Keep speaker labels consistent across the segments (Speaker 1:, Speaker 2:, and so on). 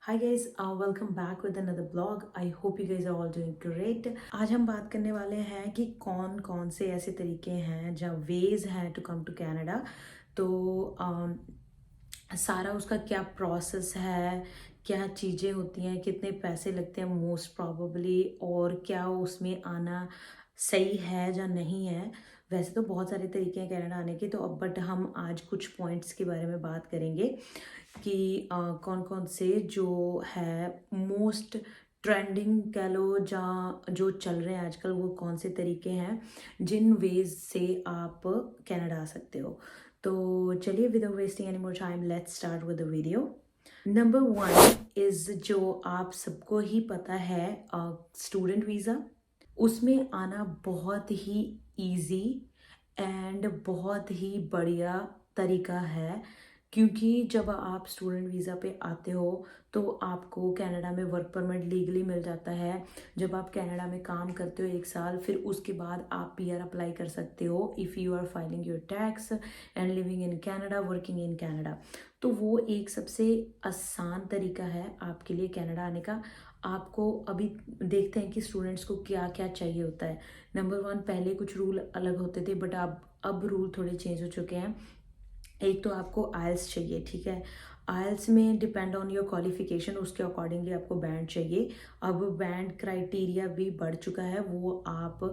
Speaker 1: Hi guys, welcome back with another blog. I hope you guys are all doing great. आज हम बात करने वाले हैं कि कौन कौन से ऐसे तरीके हैं जहाँ वेज हैं टू कम टू कनाडा। तो सारा उसका क्या प्रोसेस है, क्या चीज़ें होती हैं, कितने पैसे लगते हैं मोस्ट प्रॉबली, और क्या उसमें आना सही है या नहीं है। वैसे तो बहुत सारे तरीके हैं कनाडा आने के, तो अब बट हम आज कुछ पॉइंट्स के बारे में बात करेंगे कि कौन कौन से जो है मोस्ट ट्रेंडिंग कह लो या जो चल रहे हैं आजकल, वो कौन से तरीके हैं जिन वेज से आप कनाडा आ सकते हो। तो चलिए, without wasting any more time, let's start with the video. Number 1 is, जो आप सबको ही पता है, स्टूडेंट वीज़ा। उसमें आना बहुत ही इजी एंड बहुत ही बढ़िया तरीका है, क्योंकि जब आप स्टूडेंट वीज़ा पे आते हो तो आपको कनाडा में वर्क परमिट लीगली मिल जाता है। जब आप कनाडा में काम करते हो 1 साल, फिर उसके बाद आप पीआर अप्लाई कर सकते हो if you are filing your tax and living in Canada, working in Canada. तो वो एक सबसे आसान तरीका है आपके लिए कनाडा आने का। आपको अभी देखते हैं कि स्टूडेंट्स को क्या क्या चाहिए होता है। नंबर 1, पहले कुछ रूल अलग होते थे बट अब रूल थोड़े चेंज हो चुके हैं। एक तो आपको आइल्स चाहिए, ठीक है। आइल्स में डिपेंड ऑन योर क्वालिफिकेशन, उसके अकॉर्डिंगली आपको बैंड चाहिए। अब बैंड क्राइटेरिया भी बढ़ चुका है, वो आप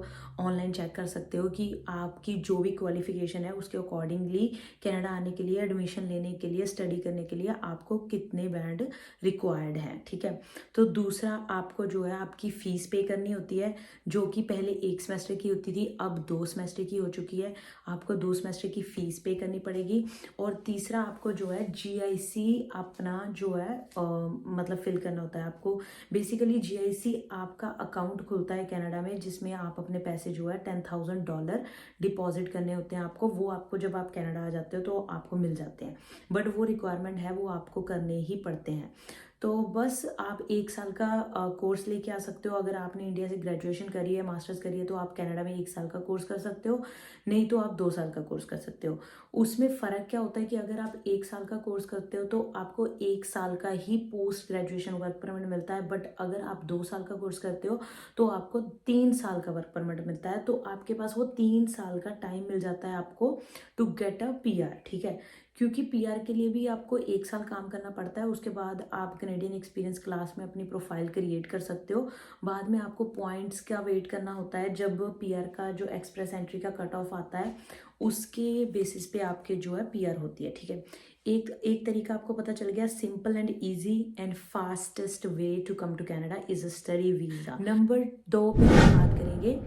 Speaker 1: ऑनलाइन चेक कर सकते हो कि आपकी जो भी क्वालिफिकेशन है उसके अकॉर्डिंगली कनाडा आने के लिए, एडमिशन लेने के लिए, स्टडी करने के लिए आपको कितने बैंड रिक्वायर्ड हैं, ठीक है। तो दूसरा, आपको जो है आपकी फ़ीस पे करनी होती है, जो कि पहले 1 सेमेस्टर की होती थी, अब 2 सेमेस्टर की हो चुकी है। आपको 2 सेमेस्टर की फ़ीस पे करनी पड़ेगी। और तीसरा, आपको जो है जीआईसी अपना जो है मतलब फिल करना होता है आपको। बेसिकली जीआईसी आपका अकाउंट खुलता है कनाडा में, जिसमें आप अपने पैसे जो है $10,000 डिपॉजिट करने होते हैं आपको। वो आपको जब आप कनाडा आ जाते हो तो आपको मिल जाते हैं, बट वो रिक्वायरमेंट है, वो आपको करने ही पड़ते हैं। तो बस आप 1 साल का कोर्स लेके आ सकते हो। अगर आपने इंडिया से ग्रेजुएशन करी है, मास्टर्स करी है, तो आप कनाडा में 1 साल का कोर्स कर सकते हो, नहीं तो आप 2 साल का कोर्स कर सकते हो। उसमें फ़र्क क्या होता है कि अगर आप 1 साल का कोर्स करते हो तो आपको 1 साल का ही पोस्ट ग्रेजुएशन वर्क परमिट मिलता है, बट अगर आप 2 साल का कोर्स करते हो तो आपको 3 साल का वर्क परमिट मिलता है। तो आपके पास वो 3 साल का टाइम मिल जाता है आपको टू गेट अ पीआर, ठीक है। क्योंकि पीआर के लिए भी आपको 1 साल काम करना पड़ता है। उसके बाद आप कनेडियन एक्सपीरियंस क्लास में अपनी प्रोफाइल क्रिएट कर सकते हो। बाद में आपको पॉइंट्स का वेट करना होता है। जब पीआर का जो एक्सप्रेस एंट्री का कट ऑफ आता है, उसके बेसिस पे आपके जो है पीआर होती है, ठीक है। एक एक तरीका आपको पता चल गया, simple and easy and fastest way to come to Canada is a study visa. Number 2 पे हम बात करेंगे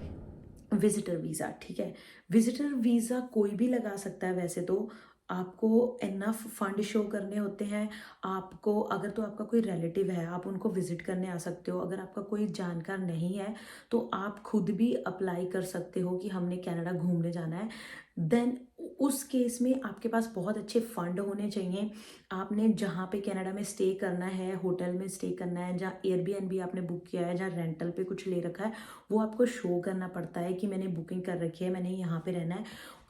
Speaker 1: विजिटर वीज़ा, ठीक है। विजिटर वीज़ा कोई भी लगा सकता है वैसे तो। आपको इनफ फंड शो करने होते हैं। आपको अगर तो आपका कोई रिलेटिव है, आप उनको विजिट करने आ सकते हो। अगर आपका कोई जानकार नहीं है तो आप खुद भी अप्लाई कर सकते हो कि हमने कनाडा घूमने जाना है। देन उस केस में आपके पास बहुत अच्छे फंड होने चाहिए। आपने जहाँ पे कनाडा में स्टे करना है, होटल में स्टे करना है, जहाँ एयरबीएनबी आपने बुक किया है, जहाँ रेंटल पे कुछ ले रखा है, वो आपको शो करना पड़ता है कि मैंने बुकिंग कर रखी है, मैंने यहाँ पे रहना है,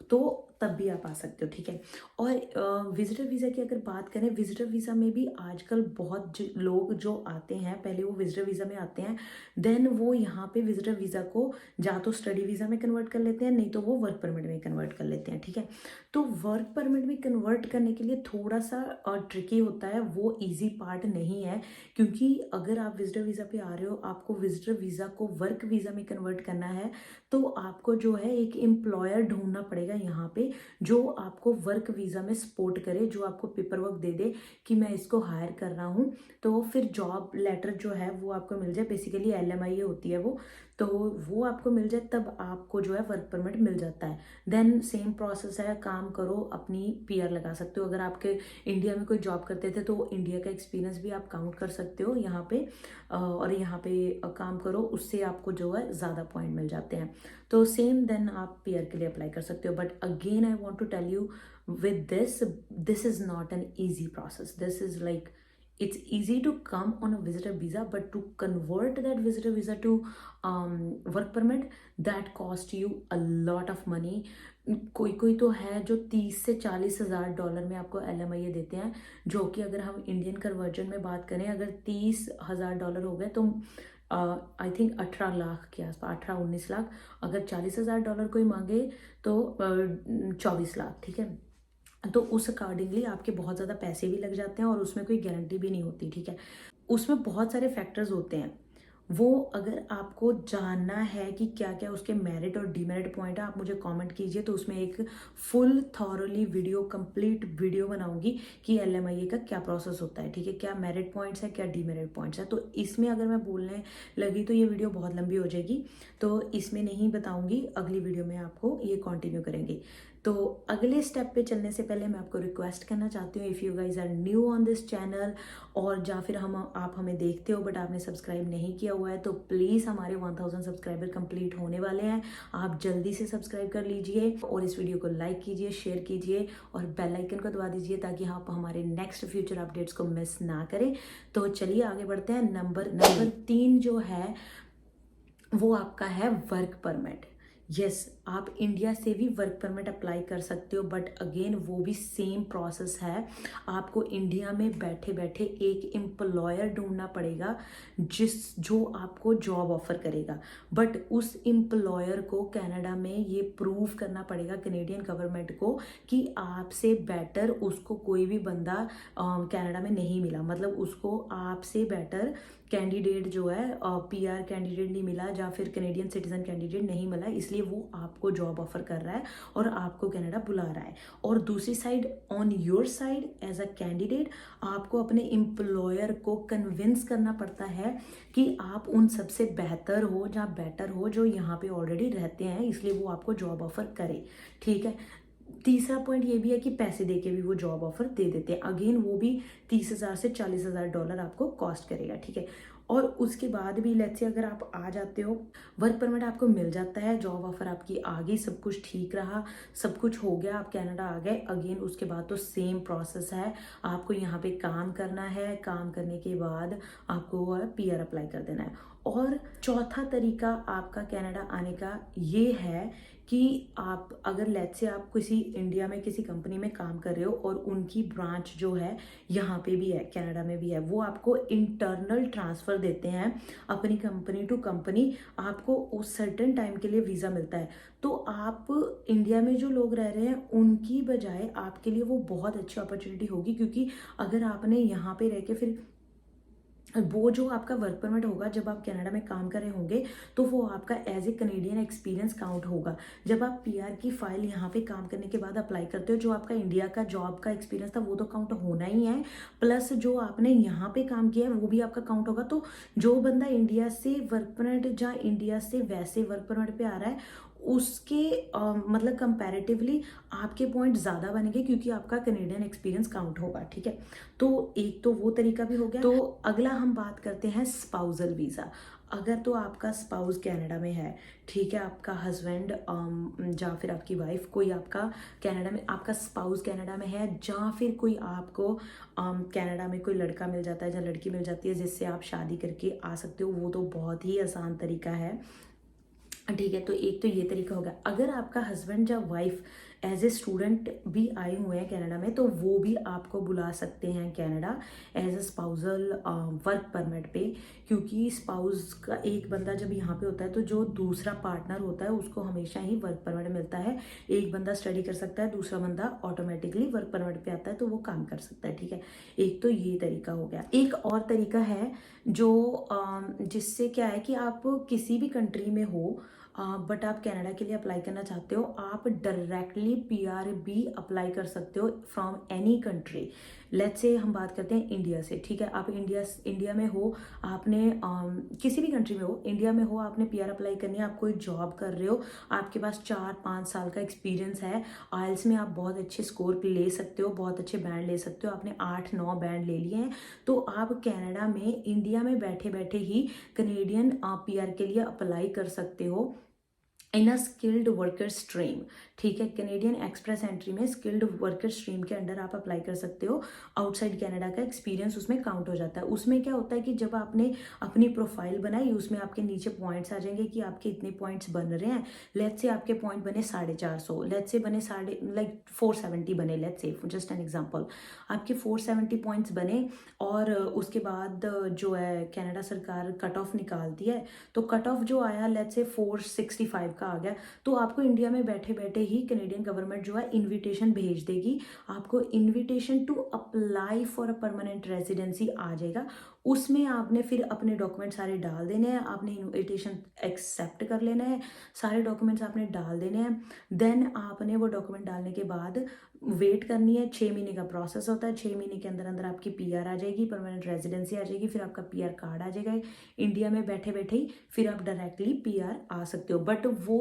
Speaker 1: तो तब भी आप आ सकते हो, ठीक है। और विजिटर वीज़ा की अगर बात करें, विजिटर वीज़ा में भी आजकल बहुत लोग जो आते हैं, पहले वो विजिटर वीज़ा में आते हैं, देन वो यहाँ पे विजिटर वीज़ा को या तो स्टडी वीज़ा में कन्वर्ट कर लेते हैं, नहीं तो वो वर्क परमिट में कन्वर्ट कर लेते हैं, ठीक है। तो वर्क परमिट में कन्वर्ट करने के लिए थोड़ा सा ट्रिकी होता है, वो ईजी पार्ट नहीं है। क्योंकि अगर आप विजिटर वीज़ा पे आ रहे हो, आपको विजिटर वीज़ा को वर्क वीज़ा में कन्वर्ट करना है, तो आपको जो है एक एम्प्लॉयर ढूंढना पड़ेगा यहाँ पे, जो आपको वर्क वीज़ा में सपोर्ट करे, जो आपको पेपर वर्क दे दे कि मैं इसको हायर कर रहा हूँ। तो फिर जॉब लेटर जो है वो आपको मिल जाए, बेसिकली एलएमआई होती है वो, तो वो आपको मिल जाए, तब आपको जो है वर्क परमिट मिल जाता है। देन सेम प्रोसेस है, काम करो, अपनी पीआर लगा सकते हो। अगर आपके इंडिया में कोई जॉब करते थे तो इंडिया का एक्सपीरियंस भी आप काउंट कर सकते हो यहाँ पे, और यहाँ पे काम करो, उससे आपको जो है ज़्यादा पॉइंट मिल जाते हैं। तो सेम देन आप पीआर के लिए अप्लाई कर सकते हो। But again I want to tell you, with this is not an easy process. This is like, it's easy to come on a visitor visa, but to convert that visitor visa to work permit, that cost you a lot of money. कोई कोई तो है जो 30 से 40,000 dollar में आपको LMIA देते हैं, जो कि अगर हम इंडियन कन्वर्जन में बात करें, अगर 30,000 डॉलर हो गए तो आई थिंक 18 लाख के आसपास, 18-19 लाख। अगर 40,000 डॉलर कोई मांगे तो 24 लाख, ठीक है। तो उस अकॉर्डिंगली आपके बहुत ज़्यादा पैसे भी लग जाते हैं और उसमें कोई गारंटी भी नहीं होती, ठीक है। उसमें बहुत सारे फैक्टर्स होते हैं, वो अगर आपको जानना है कि क्या क्या उसके मेरिट और डीमेरिट पॉइंट है, आप मुझे कमेंट कीजिए, तो उसमें एक full thoroughly video, complete video बनाऊंगी कि LMIA का क्या प्रोसेस होता है, ठीक है, क्या मेरिट पॉइंट्स है, क्या डीमेरिट पॉइंट्स है। तो इसमें अगर मैं बोलने लगी तो ये वीडियो बहुत लंबी हो जाएगी, तो इसमें नहीं बताऊंगी, अगली वीडियो में आपको ये कंटिन्यू करेंगे। तो अगले स्टेप पे चलने से पहले मैं आपको रिक्वेस्ट करना चाहती हूँ, if you guys are new on this channel, और या फिर आप हमें देखते हो बट आपने सब्सक्राइब नहीं किया हुआ है, तो प्लीज़ हमारे 1000 सब्सक्राइबर कंप्लीट होने वाले हैं, आप जल्दी से सब्सक्राइब कर लीजिए और इस वीडियो को लाइक कीजिए, शेयर कीजिए और बेल आइकन को दबा दीजिए ताकि आप हमारे नेक्स्ट फ्यूचर अपडेट्स को मिस ना करें। तो चलिए आगे बढ़ते हैं। नंबर 3 जो है वो आपका है वर्क परमिट। यस, आप इंडिया से भी वर्क परमिट अप्लाई कर सकते हो, बट अगेन वो भी सेम प्रोसेस है। आपको इंडिया में बैठे बैठे एक एम्प्लॉयर ढूंढना पड़ेगा जो आपको जॉब ऑफर करेगा, बट उस एम्प्लॉयर को कनाडा में ये प्रूव करना पड़ेगा कनेडियन गवर्नमेंट को कि आपसे बेटर उसको कोई भी बंदा कनाडा में नहीं मिला, मतलब उसको आपसे बेटर कैंडिडेट जो है PR कैंडिडेट नहीं मिला या फिर कनेडियन सिटीजन कैंडिडेट नहीं मिला, इसलिए वो आपको जॉब ऑफर कर रहा है और आपको कनाडा बुला रहा है। और दूसरी side, on your side as a candidate, आपको अपने एम्प्लॉयर को कन्विंस करना पड़ता है कि आप उन सबसे बेहतर हो या बेटर हो जो यहाँ पे ऑलरेडी रहते हैं, इसलिए वो आपको जॉब ऑफर करे, ठीक है। तीसरा पॉइंट ये भी है कि पैसे देके भी वो जॉब ऑफर दे देते हैं, अगेन वो भी 30,000 से 40,000 डॉलर आपको कॉस्ट करेगा, ठीक है। और उसके बाद भी लेट्स से अगर आप आ जाते हो, वर्क परमिट आपको मिल जाता है, जॉब ऑफर आपकी आ गई, सब कुछ ठीक रहा, सब कुछ हो गया, आप कनाडा आ गए, अगेन उसके बाद तो सेम प्रोसेस है, आपको यहाँ पे काम करना है, काम करने के बाद आपको PR अप्लाई कर देना है। और चौथा तरीका आपका कनाडा आने का ये है कि आप अगर लेट्स से आप किसी इंडिया में किसी कंपनी में काम कर रहे हो और उनकी ब्रांच जो है यहाँ पे भी है, कनाडा में भी है, वो आपको इंटरनल ट्रांसफ़र देते हैं अपनी कंपनी टू कंपनी, आपको उस सर्टेन टाइम के लिए वीज़ा मिलता है। तो आप इंडिया में जो लोग रह रहे हैं उनकी बजाय आपके लिए वो बहुत अच्छी अपॉर्चुनिटी होगी, क्योंकि अगर आपने यहाँ पे रह के फिर वो जो आपका वर्क परमिट होगा जब आप कनाडा में काम कर रहे होंगे तो वो आपका as a Canadian experience count होगा। जब आप PR की फाइल यहाँ पे काम करने के बाद अप्लाई करते हो, जो आपका इंडिया का जॉब का एक्सपीरियंस था वो तो काउंट होना ही है, प्लस जो आपने यहाँ पे काम किया है वो भी आपका काउंट होगा। तो जो बंदा इंडिया से वर्क परमिट या इंडिया से वैसे वर्क परमिट पे आ रहा है उसके मतलब कंपैरेटिवली आपके पॉइंट ज़्यादा बनेंगे, क्योंकि आपका कनेडियन एक्सपीरियंस काउंट होगा, ठीक है। तो एक तो वो तरीका भी हो गया। तो अगला हम बात करते हैं स्पाउजल वीज़ा। अगर तो आपका स्पाउस कनाडा में है, ठीक है, आपका हस्बैंड या फिर आपकी वाइफ, कोई आपका कनाडा में, आपका स्पाउस कनाडा में है, या फिर कोई आपको कनाडा में कोई लड़का मिल जाता है या लड़की मिल जाती है जिससे आप शादी करके आ सकते हो, वो तो बहुत ही आसान तरीका है, ठीक है। तो एक तो ये तरीका होगा। अगर आपका हस्बैंड या वाइफ एज ए स्टूडेंट भी आए हुए हैं कनाडा में, तो वो भी आपको बुला सकते हैं Canada as a spousal work permit पे, क्योंकि स्पाउस का एक बंदा जब यहाँ पे होता है तो जो दूसरा पार्टनर होता है उसको हमेशा ही वर्क परमिट मिलता है। एक बंदा स्टडी कर सकता है, दूसरा बंदा ऑटोमेटिकली वर्क परमिट पे आता है तो वो काम कर सकता है, ठीक है। एक तो ये तरीका हो गया। एक और तरीका है जो जिससे क्या है कि आप किसी भी कंट्री में हो बट आप कनाडा के लिए अप्लाई करना चाहते हो, आप डायरेक्टली PR भी अप्लाई कर सकते हो from any country. Let's say हम बात करते हैं इंडिया से, ठीक है। आप इंडिया में हो, आपने किसी भी कंट्री में हो, इंडिया में हो, आपने PR अप्लाई करनी है, आप कोई जॉब कर रहे हो, आपके पास 4-5 साल का एक्सपीरियंस है, IELTS में आप बहुत अच्छे स्कोर ले सकते हो, बहुत अच्छे बैंड ले सकते हो, आपने 8-9 बैंड ले लिए हैं, तो आप कनाडा में इंडिया में बैठे बैठे ही कनेडियन PR के लिए अप्लाई कर सकते हो इन अ स्किल्ड वर्कर स्ट्रीम। ठीक है, कैनेडियन एक्सप्रेस एंट्री में स्किल्ड वर्कर स्ट्रीम के अंडर आप अप्लाई कर सकते हो। आउटसाइड कनाडा का एक्सपीरियंस उसमें काउंट हो जाता है। उसमें क्या होता है कि जब आपने अपनी प्रोफाइल बनाई, उसमें आपके नीचे पॉइंट्स आ जाएंगे कि आपके इतने पॉइंट्स बन रहे हैं। लेट्स से आपके पॉइंट बने 450, लेट्स से बने 470 बने, let's say just an example, आपके 470 पॉइंट्स बने और उसके बाद जो है कनाडा सरकार कट ऑफ निकालती है। तो कट ऑफ जो आया लेट्स से 465 का आ गया, तो आपको इंडिया में बैठे बैठे ही कैनेडियन गवर्नमेंट जो है इनविटेशन भेज देगी। आपको invitation to apply for a permanent residency आ जाएगा। उसमें आपने फिर अपने डॉक्यूमेंट सारे डाल देने हैं, आपने इनविटेशन एक्सेप्ट कर लेना है, सारे डॉक्यूमेंट्स आपने डाल देने हैं। देन आपने वो डॉक्यूमेंट डालने के बाद वेट करनी है। 6 महीने का प्रोसेस होता है। 6 महीने के अंदर अंदर आपकी पीआर आ जाएगी, परमानेंट रेजिडेंसी आ जाएगी, फिर आपका पीआर कार्ड आ जाएगा। इंडिया में बैठे बैठे ही फिर आप डायरेक्टली पीआर आ सकते हो। बट वो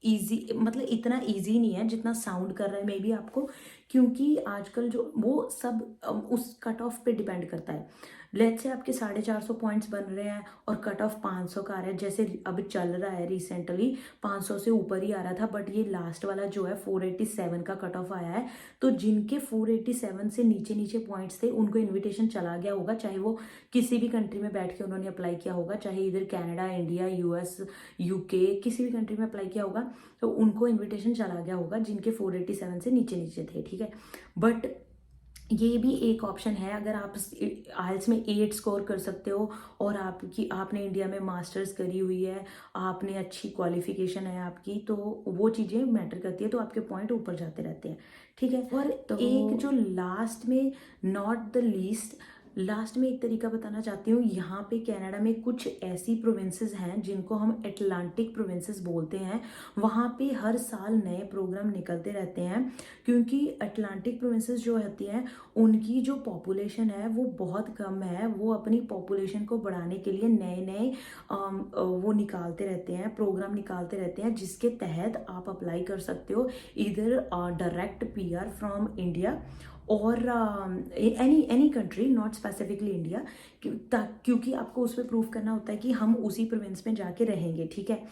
Speaker 1: इजी, मतलब इतना इजी नहीं है जितना साउंड कर रहा है मे बी आपको, क्योंकि आजकल जो वो सब उस कट ऑफ पे डिपेंड करता है। लेट्स से आपके 450 पॉइंट्स बन रहे हैं और कट ऑफ 500 का आ रहा है, जैसे अब चल रहा है रिसेंटली 500 से ऊपर ही आ रहा था, बट ये लास्ट वाला जो है 487 का कट ऑफ आया है। तो जिनके 487 से नीचे नीचे पॉइंट्स थे उनको इन्विटेशन चला गया होगा, चाहे वो किसी भी कंट्री में बैठ के उन्होंने अप्लाई किया होगा, चाहे इधर कनाडा, इंडिया, यूएस, यूके, किसी भी कंट्री में अप्लाई किया होगा, तो उनको इन्विटेशन चला गया होगा जिनके 487 से नीचे नीचे थे। ठीक है, बट ये भी एक ऑप्शन है। अगर आप आइल्स में 8 स्कोर कर सकते हो और आपने इंडिया में मास्टर्स करी हुई है, आपने अच्छी क्वालिफिकेशन है आपकी, तो वो चीज़ें मैटर करती है, तो आपके पॉइंट ऊपर जाते रहते हैं। ठीक है, और तो एक जो लास्ट में, नॉट द लीस्ट, लास्ट में एक तरीका बताना चाहती हूँ। यहाँ पे कनाडा में कुछ ऐसी प्रोविंसेस हैं जिनको हम एटलांटिक प्रोविंसेस बोलते हैं। वहाँ पे हर साल नए प्रोग्राम निकलते रहते हैं, क्योंकि अटलांटिक प्रोविंसेस जो होती हैं उनकी जो पॉपुलेशन है वो बहुत कम है। वो अपनी पॉपुलेशन को बढ़ाने के लिए नए नए वो निकालते रहते हैं, प्रोग्राम निकालते रहते हैं, जिसके तहत आप अप्लाई कर सकते हो इधर डायरेक्ट पीआर फ्रॉम इंडिया और any country, not specifically India, क्योंकि आपको उस पर प्रूव करना होता है कि हम उसी प्रोविंस में जाके रहेंगे। ठीक है,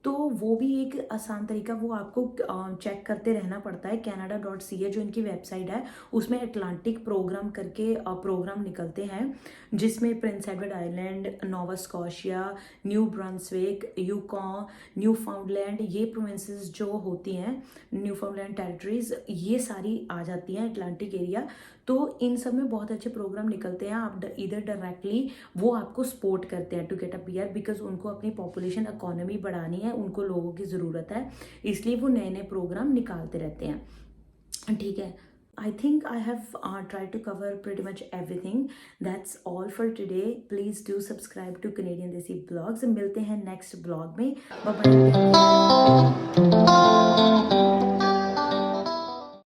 Speaker 1: तो वो भी एक आसान तरीका, वो आपको चेक करते रहना पड़ता है। canada.ca जो इनकी वेबसाइट है, उसमें अटलांटिक प्रोग्राम करके प्रोग्राम निकलते हैं, जिसमें Prince Edward Island, Nova Scotia, New Brunswick, Yukon, Newfoundland, ये प्रोविंसेस जो होती हैं, न्यू फाउंडलैंड टेरिटरीज, ये सारी आ जाती हैं अटलांटिक एरिया। तो इन सब में बहुत अच्छे प्रोग्राम निकलते हैं। आप इधर डायरेक्टली वो आपको सपोर्ट करते हैं to get a PR, because उनको अपनी पॉपुलेशन इकोनॉमी बढ़ानी है, उनको लोगों की ज़रूरत है, इसलिए वो नए नए प्रोग्राम निकालते रहते हैं। ठीक है, I think I have tried to cover pretty much everything. That's all for today. Please do subscribe to Canadian Desi Blogs. मिलते हैं नेक्स्ट ब्लॉग में। Bye bye.